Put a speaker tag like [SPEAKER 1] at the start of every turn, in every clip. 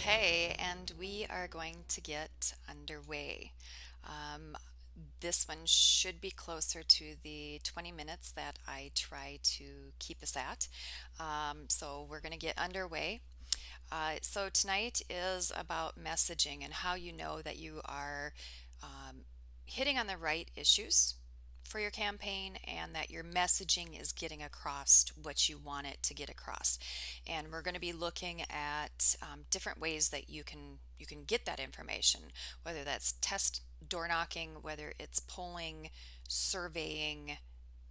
[SPEAKER 1] Okay, and we are going to get underway. Um, this one should be closer to the 20 minutes that I try to keep us at. So we're going to get underway. So tonight is about messaging and how you know that you are um, hitting on the right issues for your campaign and that your messaging is getting across what you want it to get across. And we're going to be looking at different ways that you can get that information, whether that's test door knocking, whether it's polling, surveying,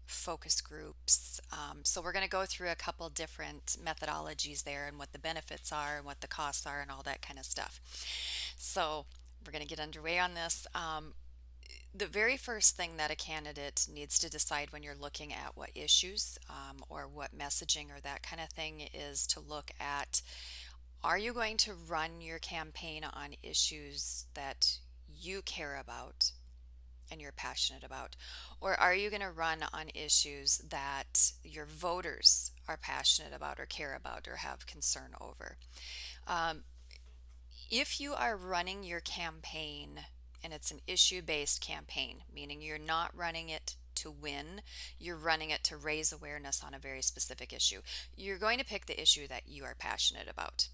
[SPEAKER 1] focus groups. So we're going to go through a couple different methodologies there and what the benefits are and what the costs are and all that kind of stuff. So we're going to get underway on this. The very first thing that a candidate needs to decide when you're looking at what issues or what messaging or that kind of thing is to look at, are you going to run your campaign on issues that you care about and you're passionate about? Or are you going to run on issues that your voters are passionate about or care about or have concern over? Um, if you are running your campaign and it's an issue-based campaign, meaning you're not running it to win, you're running it to raise awareness on a very specific issue, you're going to pick the issue that you are passionate about.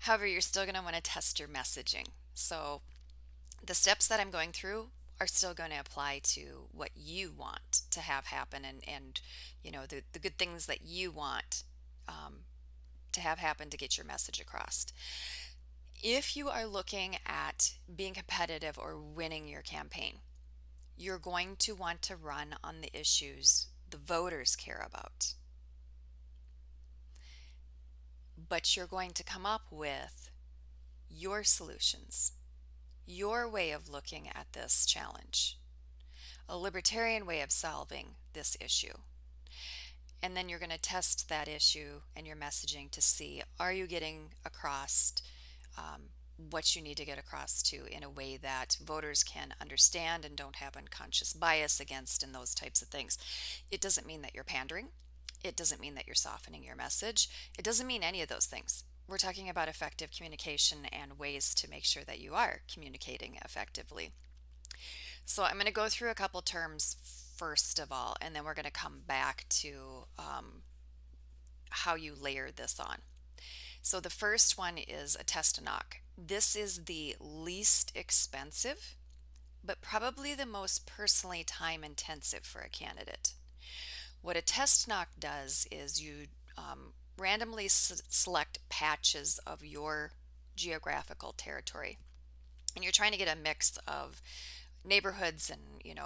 [SPEAKER 1] However, you're still going to want to test your messaging. So the steps that I'm going through are still going to apply to what you want to have happen and the good things that you want to have happen to get your message across. If you are looking at being competitive or winning your campaign, you're going to want to run on the issues the voters care about. But you're going to come up with your solutions, your way of looking at this challenge, a libertarian way of solving this issue. And then you're going to test that issue and your messaging to see, are you getting across what you need to get across to in a way that voters can understand and don't have unconscious bias against and those types of things. It doesn't mean that you're pandering. It doesn't mean that you're softening your message. It doesn't mean any of those things. We're talking about effective communication and ways to make sure that you are communicating effectively. So I'm going to go through a couple terms first of all, and then we're going to come back to how you layer this on. So the first one is a test knock. This is the least expensive, but probably the most personally time intensive for a candidate. What a test knock does is you randomly select patches of your geographical territory. And you're trying to get a mix of neighborhoods and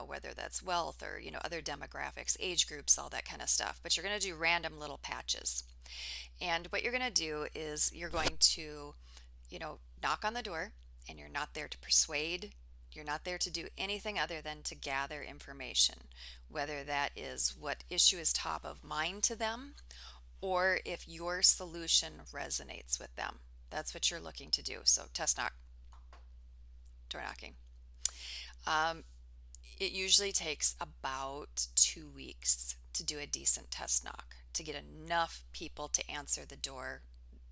[SPEAKER 1] whether that's wealth or other demographics, age groups, all that kind of stuff. But you're going to do random little patches. And what you're going to do is you're going to knock on the door, and you're not there to persuade. You're not there to do anything other than to gather information, whether that is what issue is top of mind to them or if your solution resonates with them. That's what you're looking to do. So test knock, door knocking. It usually takes about 2 weeks to do a decent test knock, to get enough people to answer the door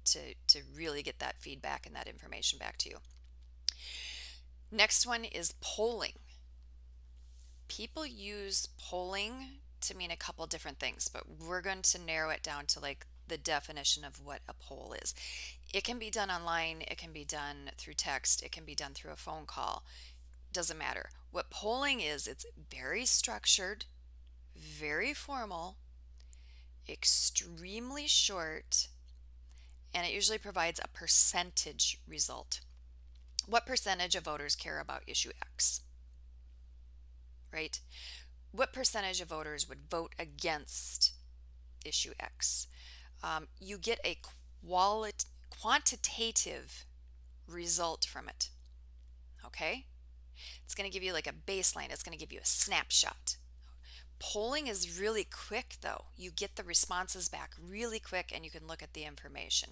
[SPEAKER 1] to really get that feedback and that information back to you. Next one is polling. People use polling to mean a couple different things, but we're going to narrow it down to like the definition of what a poll is. It can be done online, it can be done through text, it can be done through a phone call. Doesn't matter. What polling is, it's very structured, very formal, extremely short, and it usually provides a percentage result. What percentage of voters care about issue X? Right? What percentage of voters would vote against issue X? You get a quantitative result from it. Okay? It's going to give you like a baseline. It's going to give you a snapshot. Polling is really quick though. You get the responses back really quick and you can look at the information.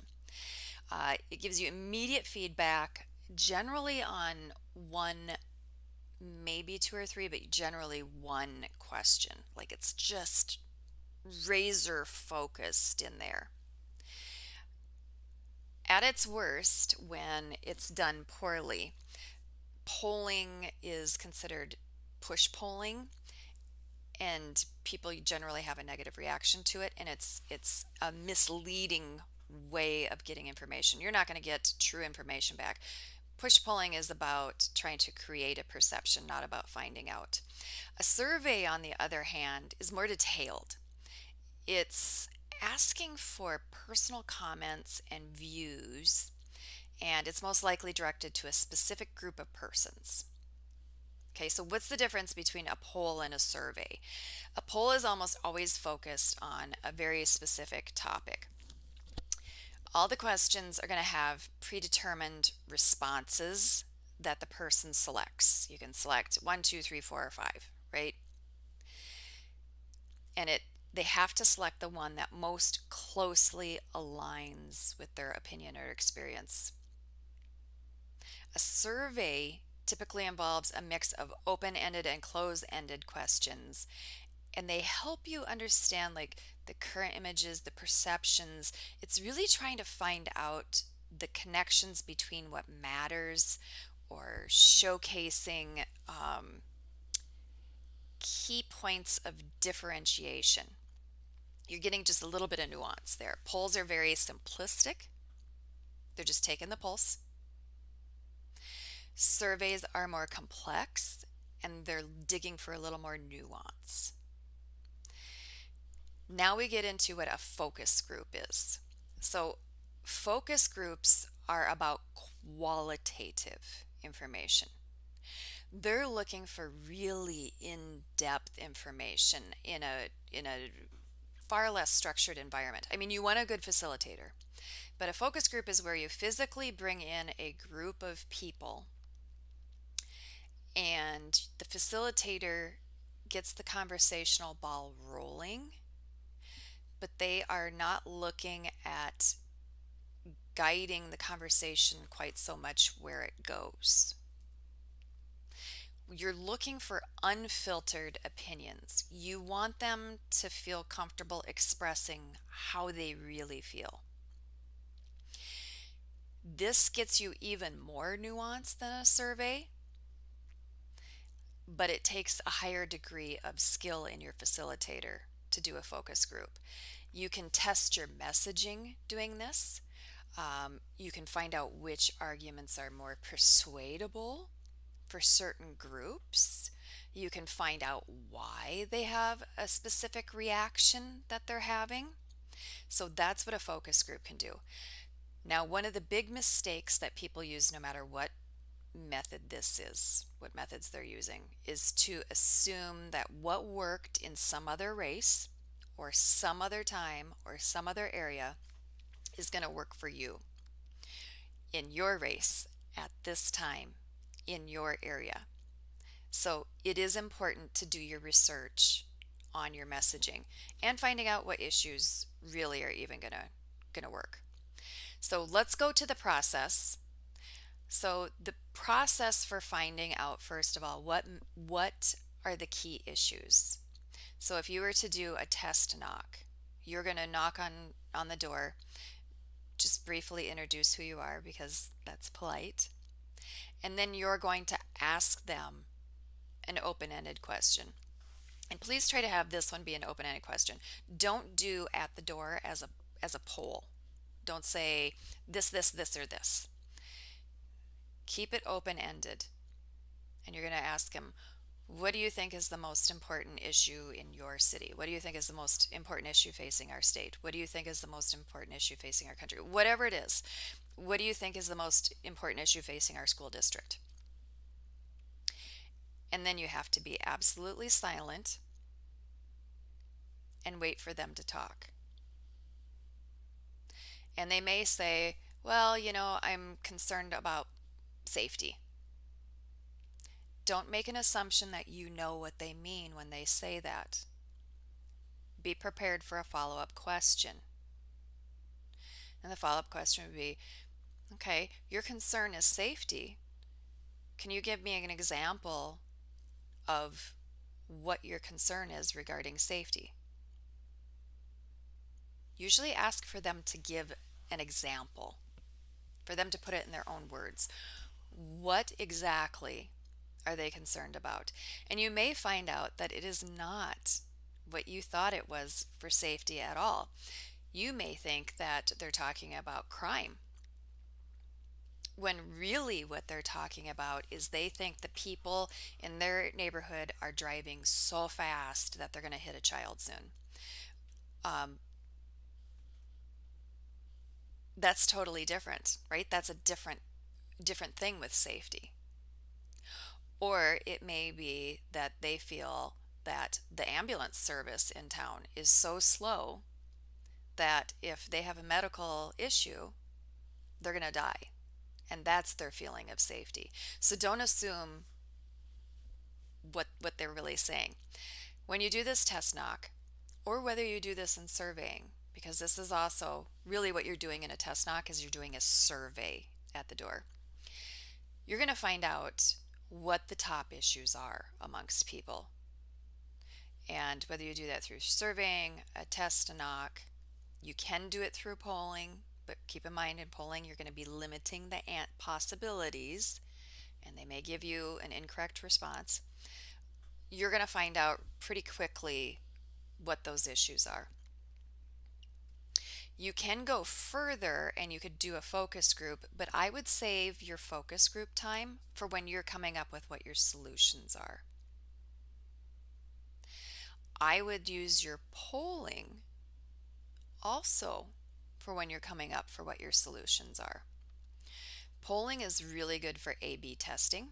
[SPEAKER 1] It gives you immediate feedback, generally on one, maybe two or three, but generally one question. Like it's just razor focused in there. At its worst, when it's done poorly, polling is considered push polling, and people generally have a negative reaction to it, and it's a misleading way of getting information. You're not going to get true information back. Push polling is about trying to create a perception, not about finding out. A survey, on the other hand, is more detailed. It's asking for personal comments and views, and it's most likely directed to a specific group of persons. Okay, so what's the difference between a poll and a survey? A poll is almost always focused on a very specific topic. All the questions are going to have predetermined responses that the person selects. You can select 1, 2, 3, 4, or 5, right? And they have to select the one that most closely aligns with their opinion or experience. A survey typically involves a mix of open-ended and closed-ended questions, and they help you understand like the current images, the perceptions. It's really trying to find out the connections between what matters, or showcasing key points of differentiation. You're getting just a little bit of nuance there. Polls are very simplistic. They're just taking the pulse. Surveys are more complex, and they're digging for a little more nuance. Now we get into what a focus group is. So, focus groups are about qualitative information. They're looking for really in-depth information in a far less structured environment. I mean, you want a good facilitator, but a focus group is where you physically bring in a group of people, and the facilitator gets the conversational ball rolling, but they are not looking at guiding the conversation quite so much where it goes. You're looking for unfiltered opinions. You want them to feel comfortable expressing how they really feel. This gets you even more nuance than a survey, but it takes a higher degree of skill in your facilitator to do a focus group. You can test your messaging doing this. You can find out which arguments are more persuadable for certain groups. You can find out why they have a specific reaction that they're having. So that's what a focus group can do. Now, one of the big mistakes that people use, no matter what method this is, what methods they're using, is to assume that what worked in some other race or some other time or some other area is going to work for you in your race at this time in your area. So it is important to do your research on your messaging and finding out what issues really are even gonna work. So let's go to the process. So the process for finding out, first of all, what are the key issues. So if you were to do a test knock, you're going to knock on the door, just briefly introduce who you are because that's polite, and then you're going to ask them an open-ended question. And please try to have this one be an open-ended question. Don't do at the door as a poll. Don't say this, or this. Keep it open-ended. And you're going to ask them, what do you think is the most important issue in your city? What do you think is the most important issue facing our state? What do you think is the most important issue facing our country? Whatever it is, what do you think is the most important issue facing our school district? And then you have to be absolutely silent and wait for them to talk. And they may say, well, I'm concerned about safety. Don't make an assumption that you know what they mean when they say that. Be prepared for a follow-up question. And the follow-up question would be, okay, your concern is safety. Can you give me an example of what your concern is regarding safety? Usually ask for them to give an example. for them to put it in their own words. What exactly are they concerned about? And you may find out that it is not what you thought it was for safety at all. You may think that they're talking about crime, when really what they're talking about is they think the people in their neighborhood are driving so fast that they're going to hit a child soon. Um, that's totally different, right? That's a different thing with safety. Or it may be that they feel that the ambulance service in town is so slow that if they have a medical issue, they're going to die. And that's their feeling of safety. So don't assume what they're really saying. When you do this test knock, or whether you do this in surveying, because this is also really what you're doing in a test knock is you're doing a survey at the door. You're going to find out what the top issues are amongst people. And whether you do that through surveying, a test knock, you can do it through polling, but keep in mind in polling you're going to be limiting the possibilities, and they may give you an incorrect response. You're going to find out pretty quickly what those issues are. You can go further and you could do a focus group, but I would save your focus group time for when you're coming up with what your solutions are. I would use your polling also for when you're coming up for what your solutions are. Polling is really good for A/B testing.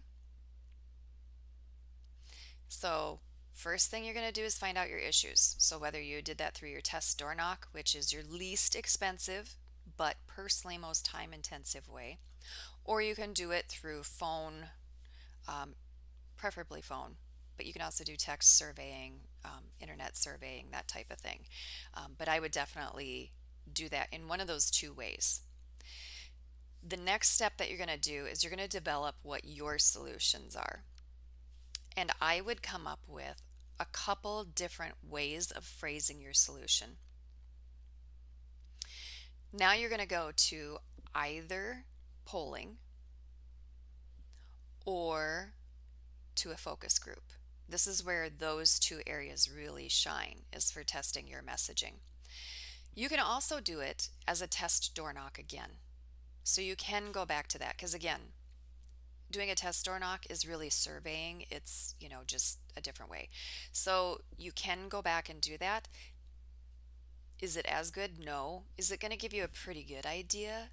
[SPEAKER 1] So first thing you're going to do is find out your issues. So whether you did that through your test door knock, which is your least expensive but personally most time intensive way, or you can do it through phone, preferably phone, but you can also do text surveying, internet surveying, that type of thing. But I would definitely do that in one of those two ways. The next step that you're going to do is you're going to develop what your solutions are. And I would come up with a couple different ways of phrasing your solution. Now you're going to go to either polling or to a focus group. This is where those two areas really shine, is for testing your messaging. You can also do it as a test door knock again. So you can go back to that because, again, doing a test door knock is really surveying. It's, just a different way. So you can go back and do that. Is it as good? No. Is it going to give you a pretty good idea?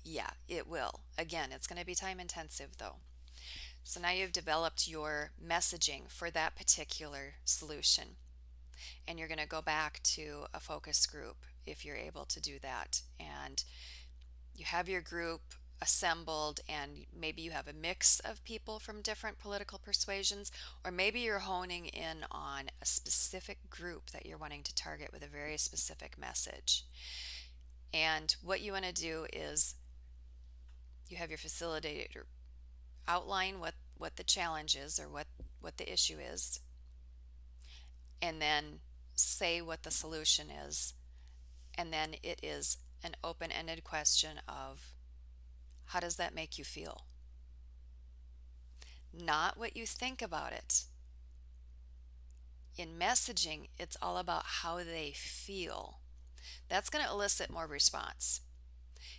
[SPEAKER 1] Yeah, it will. Again, it's going to be time intensive though. So now you've developed your messaging for that particular solution. And you're going to go back to a focus group if you're able to do that. And you have your group assembled, and maybe you have a mix of people from different political persuasions, or maybe you're honing in on a specific group that you're wanting to target with a very specific message. And what you want to do is you have your facilitator outline what the challenge is, or what the issue is, and then say what the solution is. And then it is an open-ended question of, how does that make you feel? Not what you think about it. In messaging, it's all about how they feel. That's going to elicit more response.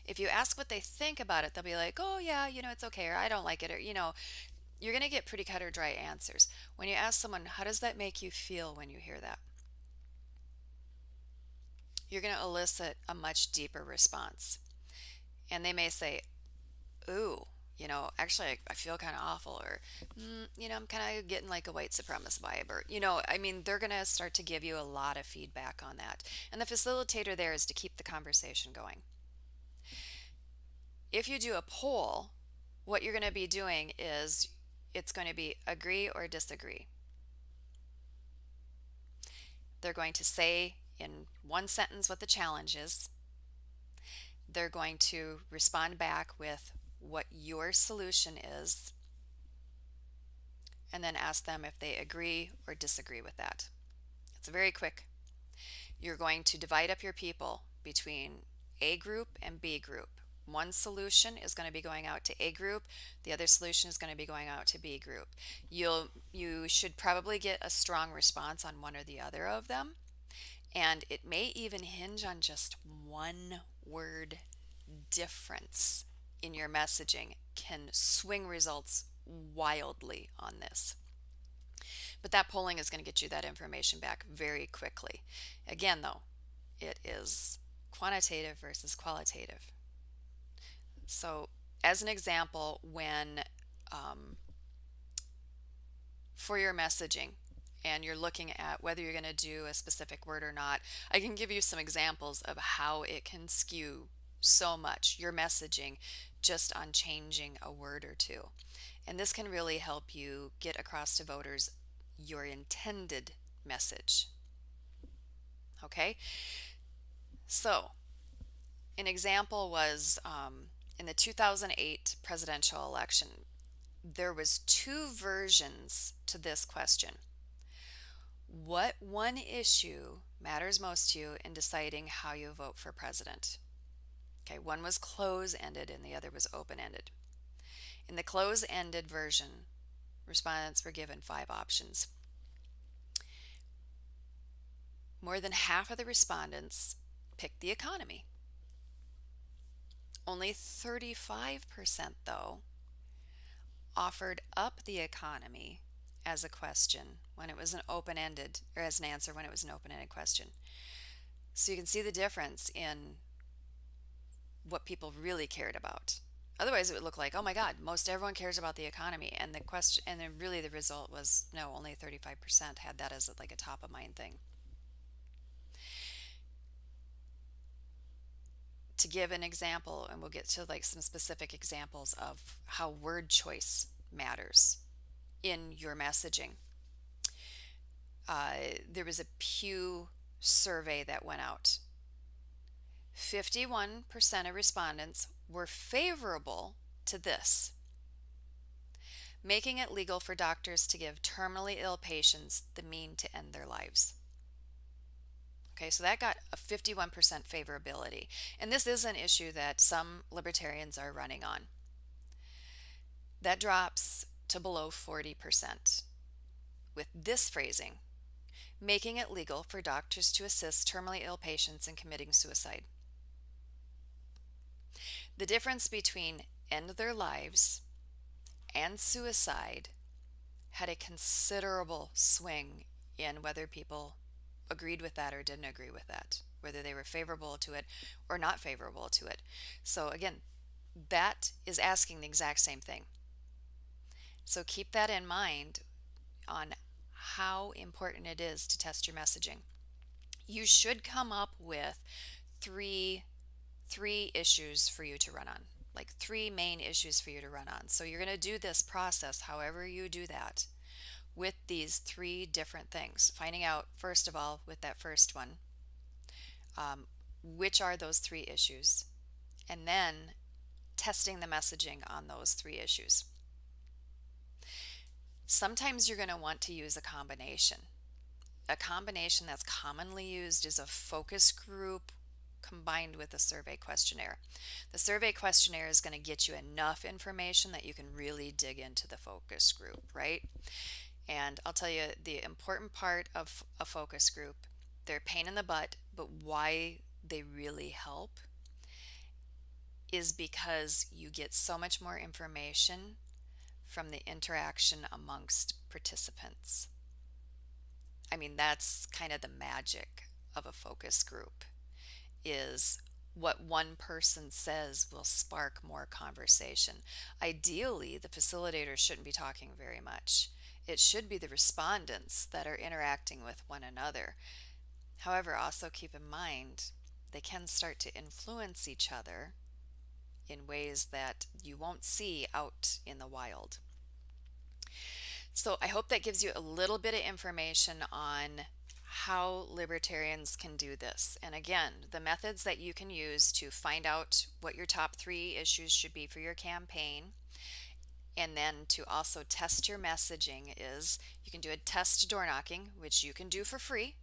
[SPEAKER 1] If you ask what they think about it, they'll be like, oh yeah, it's okay, or I don't like it, or, you're going to get pretty cut or dry answers. When you ask someone, how does that make you feel when you hear that? You're going to elicit a much deeper response. And they may say, ooh, actually I feel kind of awful, or, I'm kind of getting like a white supremacist vibe, or, they're going to start to give you a lot of feedback on that. And the facilitator there is to keep the conversation going. If you do a poll, what you're going to be doing is it's going to be agree or disagree. They're going to say in one sentence what the challenge is. They're going to respond back with what your solution is, and then ask them if they agree or disagree with that. It's very quick. You're going to divide up your people between A group and B group. One solution is going to be going out to A group, the other solution is going to be going out to B group. You should probably get a strong response on one or the other of them, and it may even hinge on just one word difference in your messaging can swing results wildly on this. But that polling is going to get you that information back very quickly. Again, though, it is quantitative versus qualitative. So, as an example, when for your messaging and you're looking at whether you're going to do a specific word or not, I can give you some examples of how it can skew so much your messaging just on changing a word or two. And this can really help you get across to voters your intended message. Okay? So, an example was in the 2008 presidential election, there was two versions to this question. What one issue matters most to you in deciding how you vote for president? Okay, one was close-ended and the other was open-ended. In the close-ended version, respondents were given 5 options. More than half of the respondents picked the economy. Only 35%, though, offered up the economy as a question when it was an open-ended, or as an answer when it was an open-ended question. So you can see the difference in what people really cared about. Otherwise, it would look like, oh my God, most everyone cares about the economy, and the question, and then really the result was no, only 35% had that as like a top of mind thing. To give an example, and we'll get to like some specific examples of how word choice matters in your messaging. There was a Pew survey that went out. 51% of respondents were favorable to this: making it legal for doctors to give terminally ill patients the means to end their lives. Okay, so that got a 51% favorability. And this is an issue that some libertarians are running on. That drops to below 40% with this phrasing: making it legal for doctors to assist terminally ill patients in committing suicide. The difference between end their lives and suicide had a considerable swing in whether people agreed with that or didn't agree with that, whether they were favorable to it or not favorable to it. So again, that is asking the exact same thing. So keep that in mind on how important it is to test your messaging. You should come up with three issues for you to run on, like 3 main issues for you to run on. So you're going to do this process however you do that with these 3 different things. Finding out, first of all, with that first one, which are those 3 issues, and then testing the messaging on those 3 issues. Sometimes you're going to want to use a combination. A combination that's commonly used is a focus group combined with a survey questionnaire. The survey questionnaire is going to get you enough information that you can really dig into the focus group, right? And I'll tell you the important part of a focus group. They're a pain in the butt, but why they really help is because you get so much more information from the interaction amongst participants. I mean, that's kind of the magic of a focus group, is what one person says will spark more conversation. Ideally, the facilitator shouldn't be talking very much. It should be the respondents that are interacting with one another. However, also keep in mind, they can start to influence each other in ways that you won't see out in the wild. So I hope that gives you a little bit of information on how libertarians can do this. And again, the methods that you can use to find out what your top 3 issues should be for your campaign, and then to also test your messaging, is you can do a test door knocking, which you can do for free,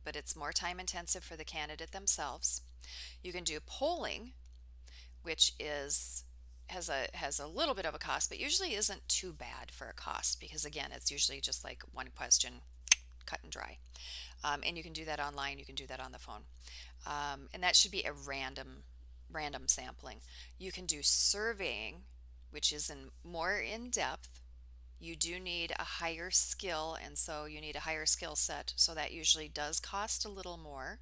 [SPEAKER 1] but it's more time intensive for the candidate themselves. You can do polling, which is has a little bit of a cost, but usually isn't too bad for a cost because again, it's usually just like one question, cut and dry. And you can do that online. You can do that on the phone, and that should be a random sampling. You can do surveying, which is more in depth. You do need a higher skill, and so you need a higher skill set. So that usually does cost a little more,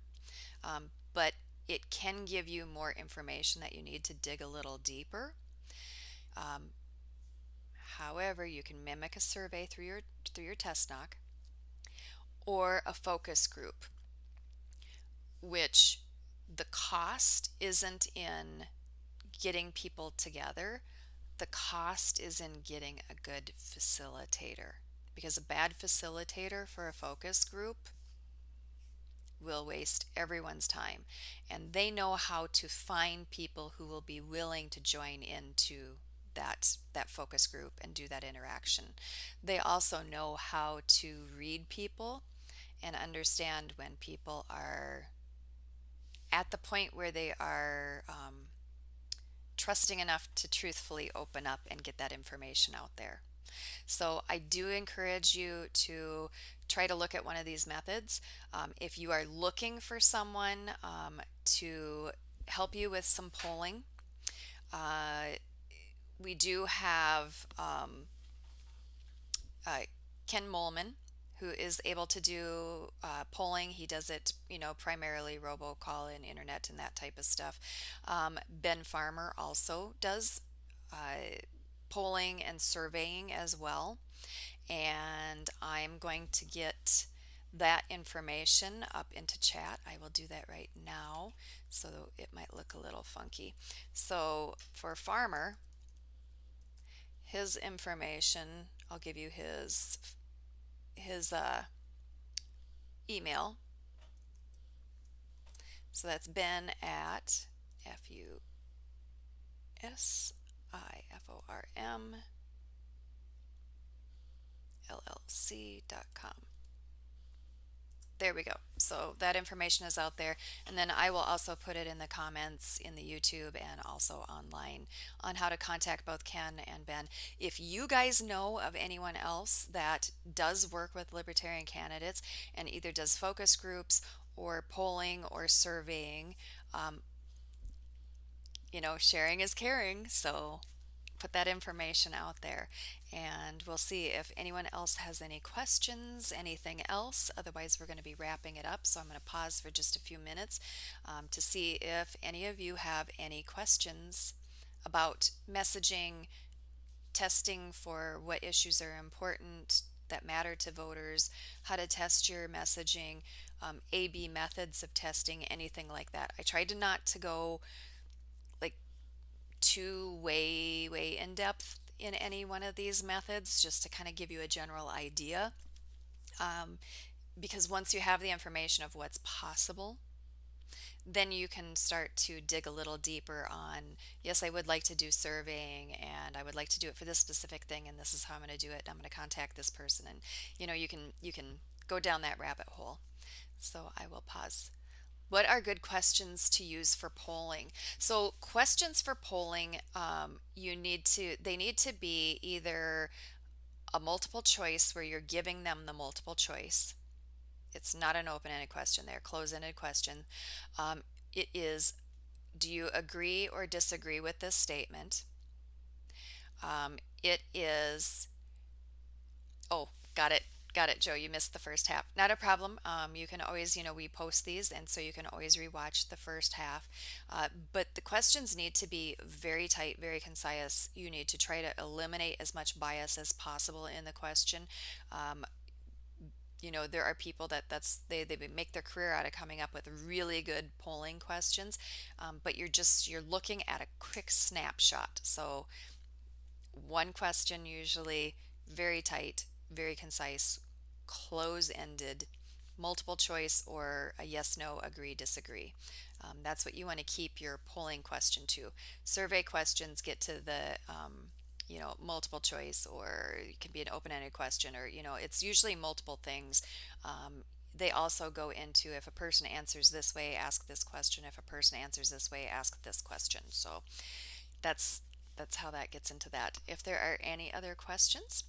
[SPEAKER 1] but it can give you more information that you need to dig a little deeper. Um, However, you can mimic a survey through your test knock or a focus group, which the cost isn't in getting people together. The cost is in getting a good facilitator because a bad facilitator for a focus group will waste everyone's time, and they know how to find people who will be willing to join into that focus group and do that interaction. They also know how to read people and understand when people are at the point where they are trusting enough to truthfully open up and get that information out there. So I do encourage you to try to look at one of these methods. If you are looking for someone to help you with some polling, uh, we do have uh, Ken Molman, who is able to do polling. He does it, primarily robocall and internet and that type of stuff. Ben Farmer also does polling and surveying as well. And I'm going to get that information up into chat. I will do that right now, so it might look a little funky. So for Farmer, his information, I'll give you his email. So that's Ben at FUSIFORM LLC.com. There we go. So that information is out there. And then I will also put it in the comments in the YouTube and also online on how to contact both Ken and Ben. If you guys know of anyone else that does work with libertarian candidates and either does focus groups or polling or surveying, um, sharing is caring. So put that information out there and we'll see if anyone else has any questions, anything else. Otherwise, we're going to be wrapping it up. So I'm going to pause for just a few minutes to see if any of you have any questions about messaging, testing for what issues are important that matter to voters, how to test your messaging, A/B methods of testing, anything like that. I tried to not to go like too way in depth in any one of these methods, just to kind of give you a general idea. Because once you have the information of what's possible, then you can start to dig a little deeper on, yes, I would like to do surveying and I would like to do it for this specific thing and this is how I'm going to do it. I'm going to contact this person, and you can go down that rabbit hole. So I will pause. What are good questions to use for polling? So questions for polling, they need to be either a multiple choice where you're giving them the multiple choice. It's not an open-ended question. They're closed-ended question. It is, do you agree or disagree with this statement? It is, oh, got it. Got it, Joe. You missed the first half. Not a problem. You can always, we post these, and so you can always rewatch the first half. But the questions need to be very tight, very concise. You need to try to eliminate as much bias as possible in the question. There are people they make their career out of coming up with really good polling questions, but you're looking at a quick snapshot. So one question usually very tight, very concise, close-ended, multiple choice, or a yes, no, agree, disagree. That's what you want to keep your polling question to. Survey questions get to the multiple choice, or it can be an open-ended question, or it's usually multiple things. they also go into, if a person answers this way, ask this question. If a person answers this way, ask this question. So that's that's how that gets into that. If there are any other questions,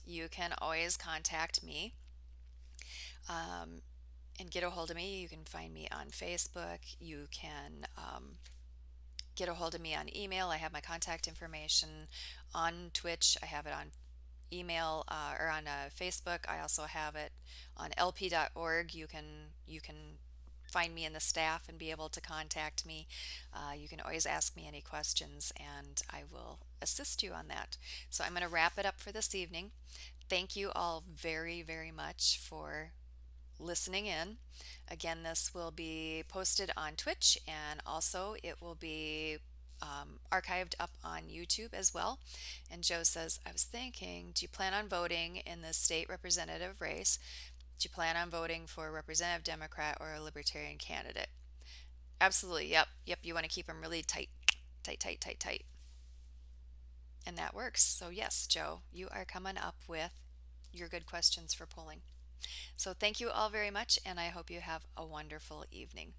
[SPEAKER 1] you can always contact me, um, and get a hold of me. You can find me on Facebook. You can get a hold of me on email. I have my contact information on Twitch. I have it on email, or on Facebook. I also have it on lp.org. You can find me in the staff and be able to contact me. You can always ask me any questions, and I will assist you on that. So I'm going to wrap it up for this evening. Thank you all very, very much for listening in. Again, this will be posted on Twitch, and also it will be archived up on YouTube as well. And Joe says, I was thinking, do you plan on voting in the state representative race? Do you plan on voting for a representative Democrat or a Libertarian candidate? Absolutely. Yep. Yep. You want to keep them really tight, tight, tight, tight, tight. And that works. So, yes, Joe, you are coming up with your good questions for polling. So thank you all very much, and I hope you have a wonderful evening.